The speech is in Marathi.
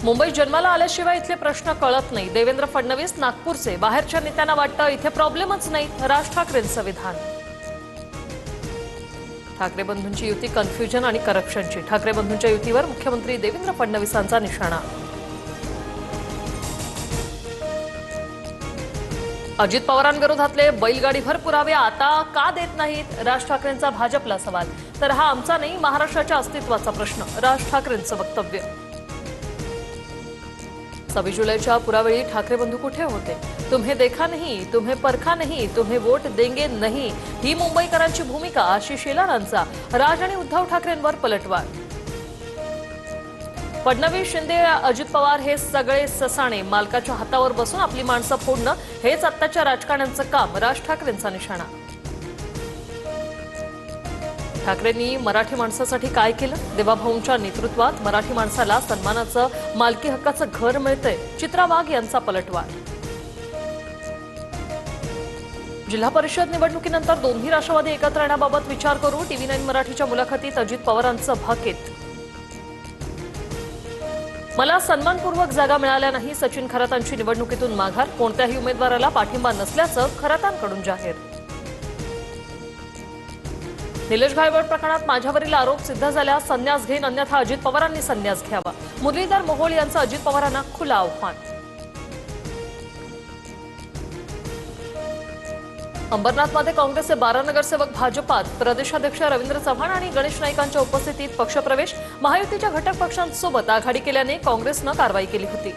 मुंबईत जन्माला आल्याशिवाय इथले प्रश्न कळत नाही। देवेंद्र फडणवीस नागपूरचे, बाहेरच्या नेत्यांना वाटतं इथे प्रॉब्लेमच नाही। राज ठाकरेंचं विधान। ठाकरे बंधूंची युती कन्फ्युजन आणि करप्शनची। ठाकरे बंधूंच्या युतीवर मुख्यमंत्री देवेंद्र फडणवीसांचा निशाणा। अजित पवारांविरोधातले बैलगाडीभर पुरावे आता का देत नाहीत? राज ठाकरेंचा भाजपला सवाल। तर हा आमचा नाही, महाराष्ट्राच्या अस्तित्वाचा प्रश्न। राज ठाकरेंचं वक्तव्य। 26 जुलैच्या पुरावेळी ठाकरे बंधू कुठे होते? तुम्हें देखा नहीं, तुम्हें परखा नहीं, तुम्हें वोट देंगे नहीं, ही मुंबईकरांची भूमिका। आशिष शेलारांचा राज आणि उद्धव ठाकरेंवर पलटवार। फडणवीस, शिंदे, अजित पवार हे सगळे ससाणे मालकाच्या हातावर बसून आपली माणसं फोडणं हेच आत्ताच्या राजकारण्यांचं काम। राज ठाकरेंचा निशाणा। ठाकरेंनी मराठी माणसासाठी काय केलं? देवाभाऊंच्या नेतृत्वात मराठी माणसाला सन्मानाचं, मालकी हक्काचं घर मिळतंय। चित्रा वाघ यांचा पलटवार। जिल्हा परिषद निवडणुकीनंतर दोन्ही राष्ट्रवादी एकत्र येण्याबाबत विचार करू। TV9 मराठीच्या मुलाखतीत अजित पवारांचं भाकीत। मला सन्मानपूर्वक जागा मिळाल्या नाही, सचिन खरातांची निवडणुकीतून माघार। कोणत्याही उमेदवाराला पाठिंबा नसल्याचं खरातांकडून जाहीर। निलेश गायकवाड प्रकरणात माझ्यावरील आरोप सिद्ध झाल्यास संन्यास घेईन, अन्यथा अजित पवारांनी संन्यास घ्यावा। मुरलीधर मोहोळ यांचं अजित पवारांना खुलं आव्हान। अंबरनाथमध्ये काँग्रेसचे 12 नगरसेवक भाजपात। प्रदेशाध्यक्ष रवींद्र चव्हाण आणि गणेश नाईकांच्या उपस्थितीत पक्षप्रवेश। महायुतीच्या घटक पक्षांसोबत आघाडी केल्याने काँग्रेसनं कारवाई केली होती।